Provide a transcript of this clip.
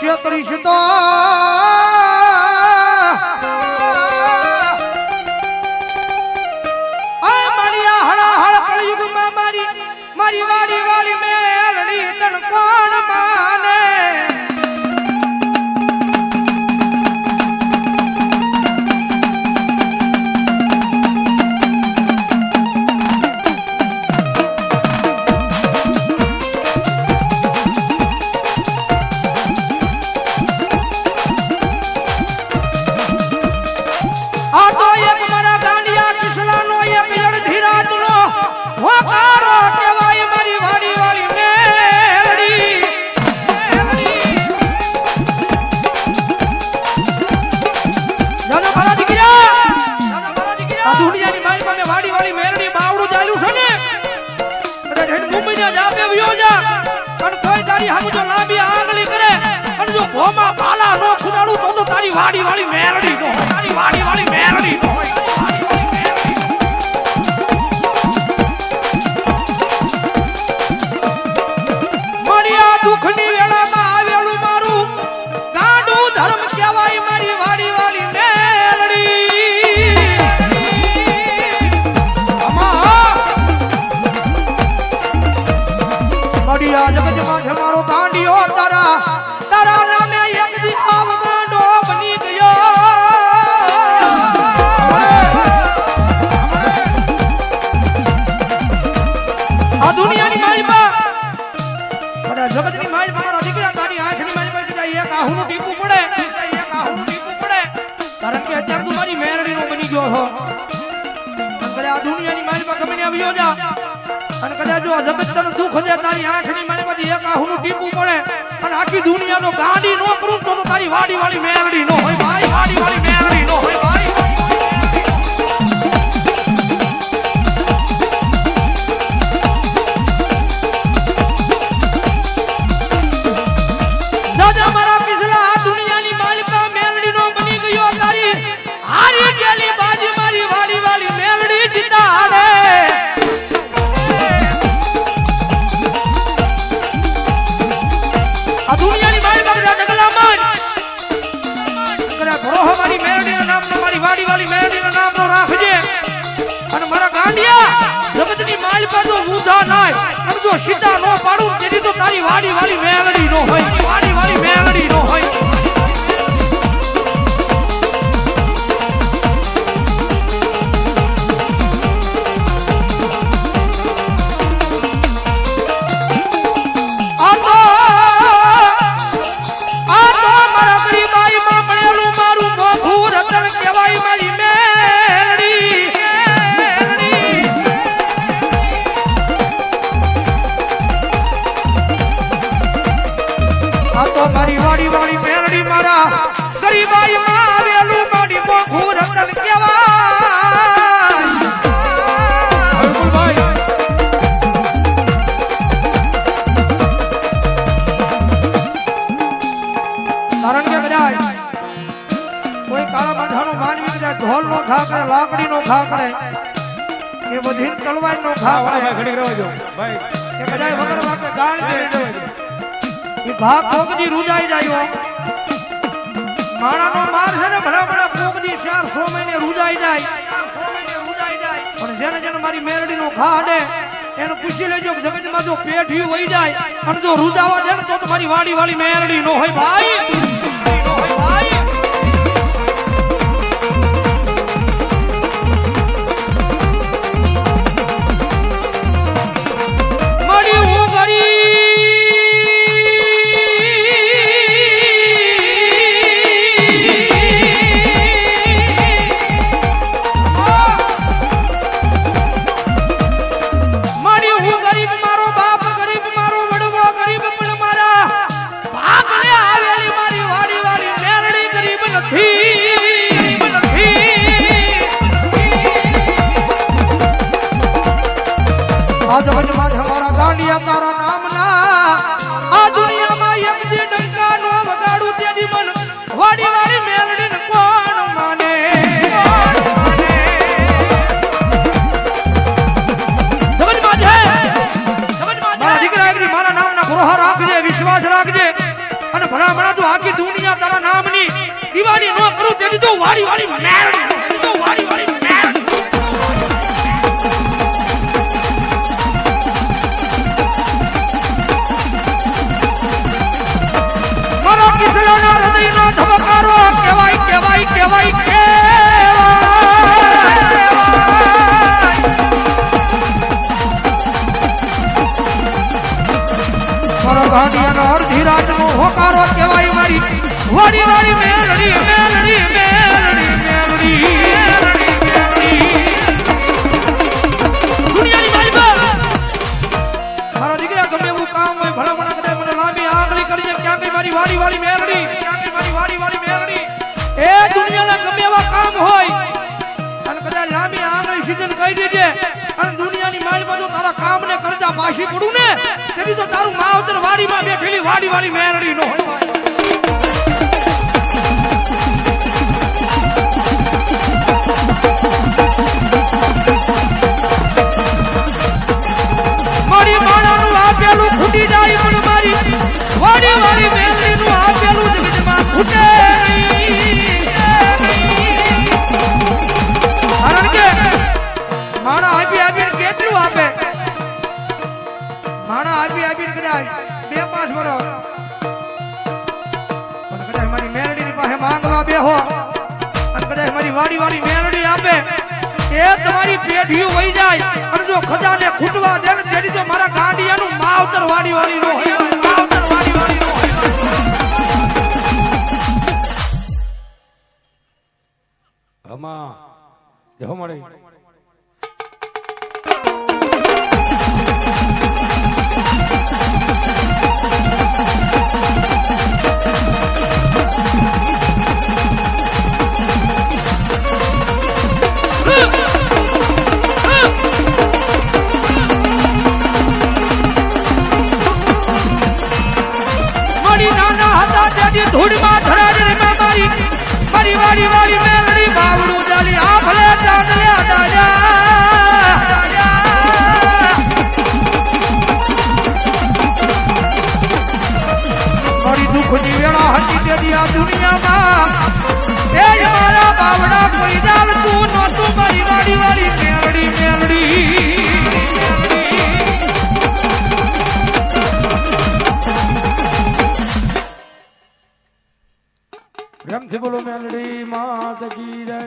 કરશે કરીશ તો મારી હળાહળ કળયુગમાં મારી વાડી વાળી મેલડી તન કોણ માને ભોમાં ભાલા નો ખુદાડું તો તારી વાડી વાળી મેરડી નો તારી વાડી વાળી મેરડી નો મણિયા દુખની વેળામાં આવેલું મારું ગાંડું ધર્મ કહેવાય મારી વાડી વાળી મેરડી મણિયા જગતમાં છે મારો ગાંડિયો તારા નામે એક દી આવ ગાંડો બની ગયો આ દુનિયાની માલિકા અને જગતની માલિકા મારા દીકરા તારી આંખની માલિકા કીધા એક આહુનું ટીપું પડે કારણ કે અત્યારે તું મારી મેરડીનો બની ગયો છો અને આ દુનિયાની માલિકા ગમે ને આવ્યો જા અને કદાચ જો જગત તને દુઃખ દે તારી આંખની માલિકા એક આહુનું ટીપું પડે અને આખી દુનિયાનો ગાંડી નો કરું તો તારી વાડી વાળી મેરડી નો હોય ભાઈ વાડી વાળી મેરડી નો હોય ભાઈ દાદા મારા પિછલા આ દુનિયાની માલિકા મેરડી નો બની ગયો તારી હારી ગયેલી બાજી મારી વાડી વાળી મેરડી જીતાડે આ દુનિયાની મારી મેરડીના નામનો મારી વાડી વાળી મેરડીના નામનો રાખજે અને મારા ગાંડિયા જગતની માલિકા જો ઊંધા નાય અને જો સીધા નો પાડું તેથી તો તારી વાડી વાળી મેરડી નો હોય વાડી વાળી મેરડી નો હોય મારી વાડી વાળી મેરડી મારા ગરીબાઈ માં આવેલું મારી મોખું રતન કહેવાય કારણ કે કદાચ કોઈ કાળા માથાનો માનવી કદાચ ઢોલ નો ઘા કરે લાકડી નો ઘા કરે કે બધી તલવાર નો ઘા કરે ઘડી રહેજો ભાઈ કે કદાચ વગર વાકે ગાળ દે ઘા કોકજી રૂજાઈ જાય માણાનો માર છે ને ભલા ભલા કોકજી 400 મહિને રૂજાઈ જાય પણ જેને જેને મારી મેરડીનો ઘા અડે એને પૂછી લેજો જગતમાં જો પેઠી વહી જાય અને જો રૂજાવા દે ને તો મારી વાડી વાળી મેરડી નો હોય ભાઈ વાડી તેની તો વાડી વાડી મેરડી તેની તો વાડી વાડી મેરડી મારો કિસલાના હૃદયનો ધબકારો કહેવાય કહેવાય કહેવાય મારો ગાંડિયાનો અડધી રાતનો હોકારો કહેવાય મારી વાડી વાડી મેલડી મેલડી મેલડી મેલડી દુનિયાની માલિકા મારો દીકરા ગમે એવું કામ હોય ભલા મને કદાચ મને લાંબી આંગળી કરી ક્યાં ગઈ મારી વાડી વાડી મેલડી ક્યાં ગઈ મારી વાડી વાડી મેલડી એ દુનિયાના ગમે એવા કામ હોય અને કદાચ લાંબી આંગળી સીધન કહી દેજે અને દુનિયાની માલિકા જો તારા કામ ને કરતા પાછી પડું ને તેની તો તારું માવતર વાડીમાં બેઠેલી વાડી વાડી મેલડી નો હોય મારી માણાનું આપેલું ખૂટી જાય પણ મારી વાડી વાડી મેલડીનું આપેલું જગતમાં ખૂટે કારણ કે માણા આપી આપીને કેટલું આપે માણા આપી આપીને કદાચ 2-5 વર્ષ પણ કદાચ મારી મેલડીની પાસે માંગવા બેહો અને કદાચ મારી વાડી વાડી મેલડી આપે એ તમારી પેઢીઓ વહી જાય અને જો ખજાને ખૂટવા દે ને તેની તો મારા ગાંડિયાનું માવતર વાડી વાડી નો હોય માવતર વાડી વાડી નો હોય આમાં જો મળે ધૂળમાં ધરાડે મારી મારી વાડી વાડી મેલડી બાવડું ચાલી આ ભલે ચાંદલ્યા દાદા મારી દુઃખની વેળા હતી તેથી આ દુનિયામાં એ મારા બાવડા કોઈ જાલ તું નહોતું મારી વાડી વાડી મેલડી મેલડી પ્રેમથી બોલો મેલડી માત કી જય.